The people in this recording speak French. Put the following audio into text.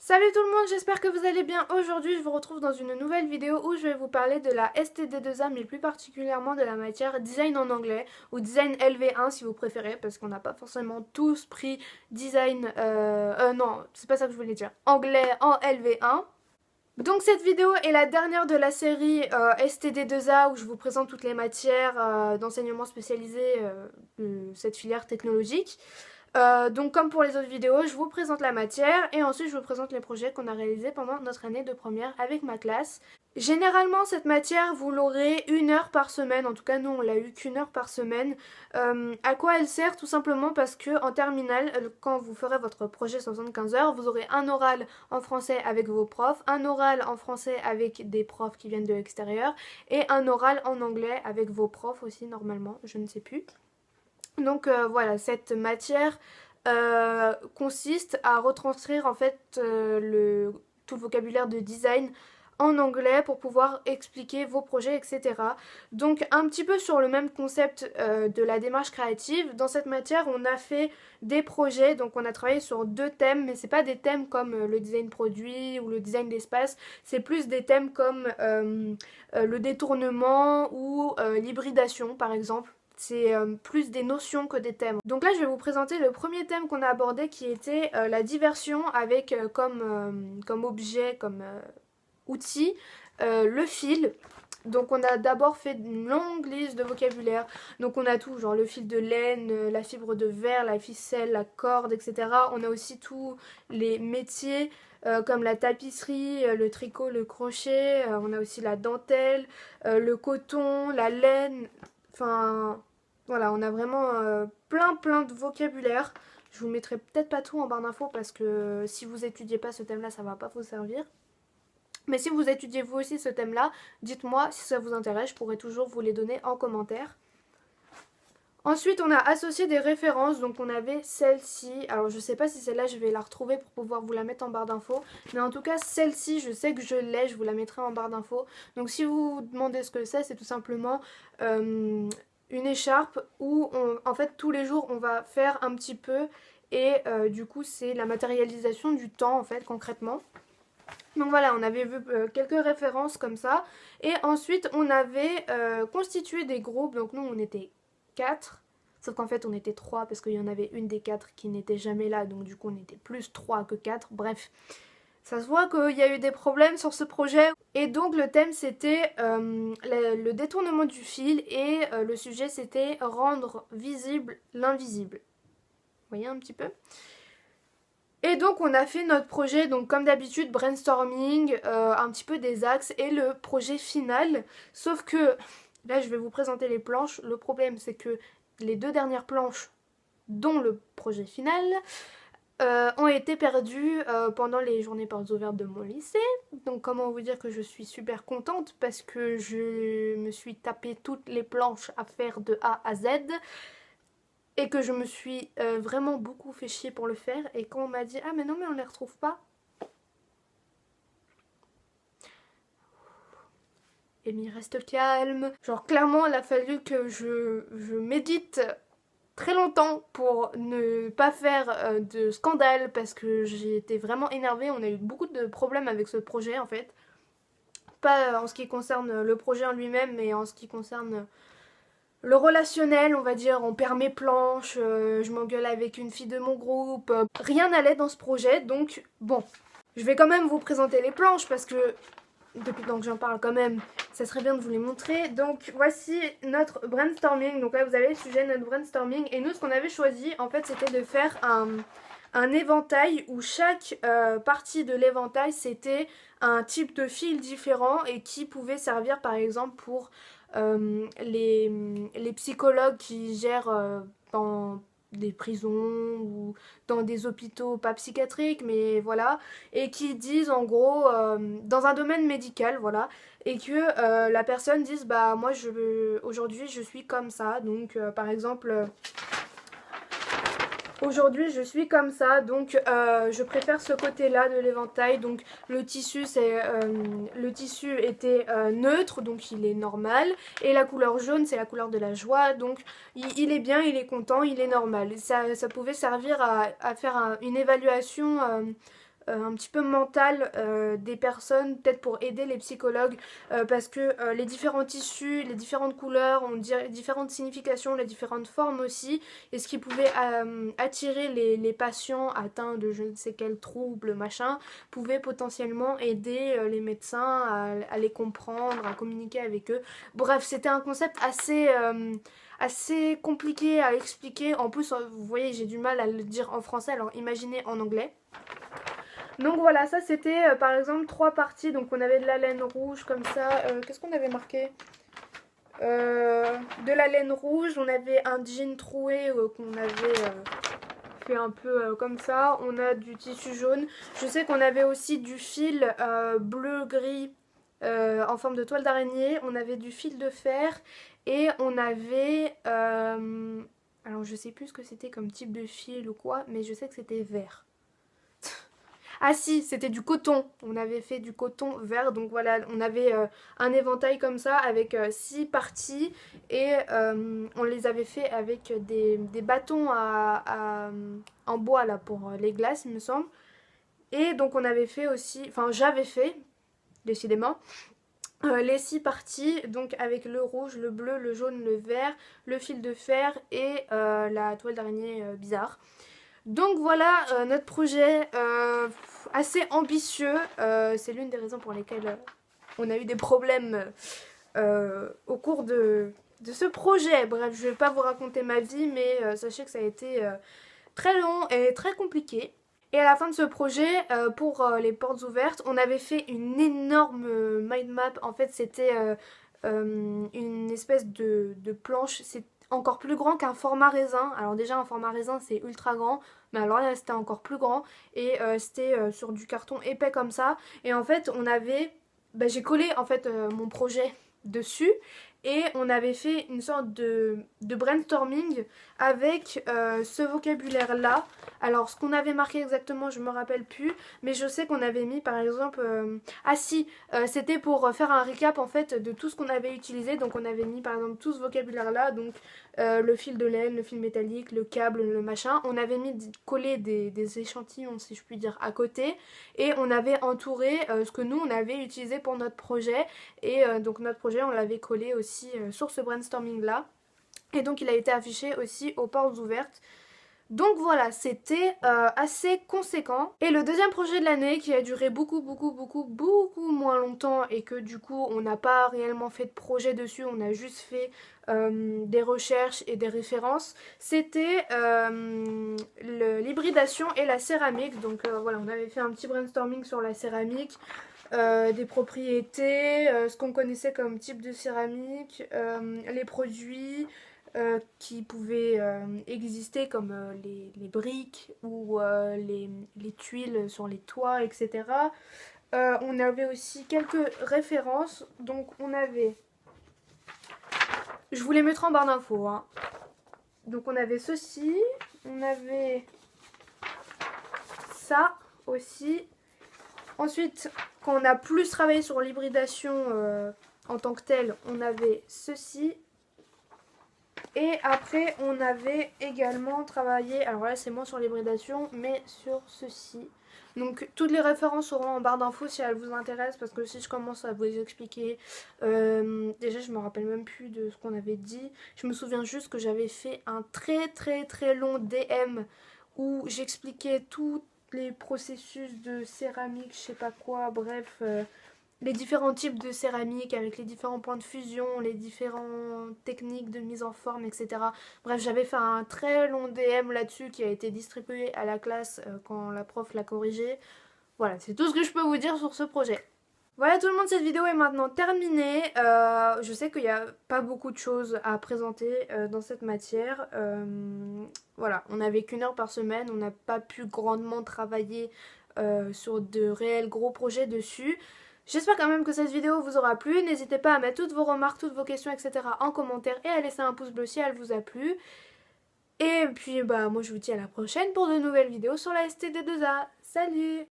Salut tout le monde, j'espère que vous allez bien. Aujourd'hui je vous retrouve dans une nouvelle vidéo où je vais vous parler de la STD2A, mais plus particulièrement de la matière design en anglais ou design LV1 si vous préférez, parce qu'on n'a pas forcément tous pris design, non c'est pas ça que je voulais dire, anglais en LV1. Donc cette vidéo est la dernière de la série STD2A où je vous présente toutes les matières d'enseignement spécialisé de cette filière technologique. Donc comme pour les autres vidéos, je vous présente la matière et ensuite je vous présente les projets qu'on a réalisés pendant notre année de première avec ma classe. Généralement cette matière vous l'aurez 1 heure par semaine, en tout cas nous on l'a eu qu'1 heure par semaine. À quoi elle sert? Tout simplement parce que en terminale, quand vous ferez votre projet 75 heures, vous aurez un oral en français avec vos profs, un oral en français avec des profs qui viennent de l'extérieur et un oral en anglais avec vos profs aussi normalement, je ne sais plus. Donc voilà, cette matière consiste à retranscrire en fait tout le vocabulaire de design en anglais pour pouvoir expliquer vos projets, etc. Donc un petit peu sur le même concept de la démarche créative. Dans cette matière, on a fait des projets, donc on a travaillé sur 2 thèmes, mais c'est pas des thèmes comme le design produit ou le design d'espace, c'est plus des thèmes comme le détournement ou l'hybridation par exemple. C'est plus des notions que des thèmes. Donc là je vais vous présenter le premier thème qu'on a abordé qui était la diversion avec comme objet, comme outil, le fil. Donc on a d'abord fait une longue liste de vocabulaire. Donc on a tout, genre le fil de laine, la fibre de verre, la ficelle, la corde, etc. On a aussi tous les métiers comme la tapisserie, le tricot, le crochet. On a aussi la dentelle, le coton, la laine. Enfin, voilà, on a vraiment plein de vocabulaire. Je vous mettrai peut-être pas tout en barre d'infos parce que si vous étudiez pas ce thème-là, ça va pas vous servir. Mais si vous étudiez vous aussi ce thème-là, dites-moi si ça vous intéresse, je pourrais toujours vous les donner en commentaire. Ensuite, on a associé des références, donc on avait celle-ci. Alors je sais pas si celle-là je vais la retrouver pour pouvoir vous la mettre en barre d'infos, mais en tout cas celle-ci je sais que je l'ai, je vous la mettrai en barre d'infos. Donc si vous vous demandez ce que c'est tout simplement une écharpe où en fait tous les jours on va faire un petit peu et du coup c'est la matérialisation du temps en fait concrètement. Donc voilà, on avait vu quelques références comme ça. Et ensuite, on avait constitué des groupes. Donc nous, on était 4. Sauf qu'en fait, on était 3 parce qu'il y en avait une des 4 qui n'était jamais là. Donc du coup, on était plus 3 que 4. Bref, ça se voit qu'il y a eu des problèmes sur ce projet. Et donc le thème, c'était le détournement du fil. Et le sujet, c'était rendre visible l'invisible. Vous voyez un petit peu ? Et donc on a fait notre projet, donc comme d'habitude brainstorming, un petit peu des axes et le projet final. Sauf que là je vais vous présenter les planches. Le problème c'est que les 2 dernières planches, dont le projet final, ont été perdues pendant les journées portes ouvertes de mon lycée. Donc comment vous dire que je suis super contente parce que je me suis tapé toutes les planches à faire de A à Z. Et que je me suis vraiment beaucoup fait chier pour le faire. Et quand on m'a dit ah mais non mais on les retrouve pas. Amy reste calme. Genre clairement il a fallu que je médite très longtemps pour ne pas faire de scandale. Parce que j'ai été vraiment énervée. On a eu beaucoup de problèmes avec ce projet en fait. Pas en ce qui concerne le projet en lui-même, mais en ce qui concerne le relationnel, on va dire, on perd mes planches, je m'engueule avec une fille de mon groupe, rien n'allait dans ce projet, donc bon, je vais quand même vous présenter les planches parce que depuis le temps que j'en parle quand même, ça serait bien de vous les montrer. Donc voici notre brainstorming, donc là vous avez le sujet de notre brainstorming, et nous ce qu'on avait choisi en fait c'était de faire un éventail où chaque partie de l'éventail c'était un type de fil différent et qui pouvait servir par exemple pour les psychologues qui gèrent dans des prisons ou dans des hôpitaux pas psychiatriques mais voilà, et qui disent en gros dans un domaine médical, voilà, et que la personne dise bah moi aujourd'hui je suis comme ça, donc par exemple aujourd'hui je suis comme ça, donc je préfère ce côté là de l'éventail. Donc le tissu était neutre, donc il est normal, et la couleur jaune c'est la couleur de la joie, donc il est bien, il est content, il est normal. Ça pouvait servir à faire une évaluation un petit peu mentale des personnes, peut-être pour aider les psychologues, parce que les différents tissus, les différentes couleurs ont différentes significations, les différentes formes aussi, et ce qui pouvait attirer les patients atteints de je ne sais quel trouble, machin, pouvait potentiellement aider les médecins à les comprendre, à communiquer avec eux. Bref, c'était un concept assez compliqué à expliquer. En plus, vous voyez, j'ai du mal à le dire en français, alors imaginez en anglais. Donc voilà, ça c'était par exemple 3 parties. Donc on avait de la laine rouge comme ça. Qu'est-ce qu'on avait marqué de la laine rouge, on avait un jean troué qu'on avait fait un peu comme ça. On a du tissu jaune. Je sais qu'on avait aussi du fil bleu-gris en forme de toile d'araignée. On avait du fil de fer et on avait... alors je sais plus ce que c'était comme type de fil ou quoi, mais je sais que c'était vert. Ah si, c'était du coton. On avait fait du coton vert. Donc voilà, on avait un éventail comme ça avec 6 parties. Et on les avait fait avec des bâtons en bois là pour les glaces, il me semble. Et donc on avait fait aussi, enfin j'avais fait, décidément, les 6 parties, donc avec le rouge, le bleu, le jaune, le vert, le fil de fer et la toile d'araignée bizarre. Donc voilà notre projet assez ambitieux. C'est l'une des raisons pour lesquelles on a eu des problèmes au cours de ce projet. Bref, je ne vais pas vous raconter ma vie, mais sachez que ça a été très long et très compliqué. Et à la fin de ce projet, pour les portes ouvertes, on avait fait une énorme mind map. En fait, c'était une espèce de planche. C'est encore plus grand qu'un format raisin. Alors déjà, un format raisin, c'est ultra grand. Mais alors là, c'était encore plus grand. Et c'était sur du carton épais comme ça. Et en fait, on avait... Bah, j'ai collé en fait mon projet dessus. Et on avait fait une sorte de brainstorming avec ce vocabulaire-là. Alors, ce qu'on avait marqué exactement, je me rappelle plus. Mais je sais qu'on avait mis, par exemple... Ah si, c'était pour faire un recap, en fait, de tout ce qu'on avait utilisé. Donc, on avait mis, par exemple, tout ce vocabulaire-là. Donc, le fil de laine, le fil métallique, le câble, le machin. On avait collé des échantillons, si je puis dire, à côté. Et on avait entouré ce que nous, on avait utilisé pour notre projet. Et donc, notre projet, on l'avait collé aussi sur ce brainstorming-là. Et donc il a été affiché aussi aux portes ouvertes. Donc voilà, c'était assez conséquent. Et le deuxième projet de l'année qui a duré beaucoup moins longtemps et que du coup on n'a pas réellement fait de projet dessus, on a juste fait des recherches et des références, c'était l'hybridation et la céramique. Donc voilà, on avait fait un petit brainstorming sur la céramique. Des propriétés, ce qu'on connaissait comme type de céramique, les produits qui pouvaient exister comme les briques ou les tuiles sur les toits, etc. On avait aussi quelques références, donc on avait... Je vous les mettrai en barre d'infos, hein. Donc on avait ceci, on avait ça aussi. Ensuite, quand on a plus travaillé sur l'hybridation en tant que telle, on avait ceci. Et après, on avait également travaillé, alors là c'est moins sur l'hybridation, mais sur ceci. Donc toutes les références seront en barre d'infos si elles vous intéressent, parce que si je commence à vous les expliquer, déjà je me rappelle même plus de ce qu'on avait dit. Je me souviens juste que j'avais fait un très long DM où j'expliquais tout les processus de céramique, je sais pas quoi, bref, les différents types de céramique avec les différents points de fusion, les différentes techniques de mise en forme, etc. Bref, j'avais fait un très long DM là-dessus qui a été distribué à la classe quand la prof l'a corrigé. Voilà, c'est tout ce que je peux vous dire sur ce projet. Voilà tout le monde, cette vidéo est maintenant terminée. Je sais qu'il n'y a pas beaucoup de choses à présenter dans cette matière. Voilà, on n'avait qu'une heure par semaine, on n'a pas pu grandement travailler sur de réels gros projets dessus. J'espère quand même que cette vidéo vous aura plu. N'hésitez pas à mettre toutes vos remarques, toutes vos questions, etc. en commentaire et à laisser un pouce bleu si elle vous a plu. Et puis bah moi je vous dis à la prochaine pour de nouvelles vidéos sur la STD2A. Salut!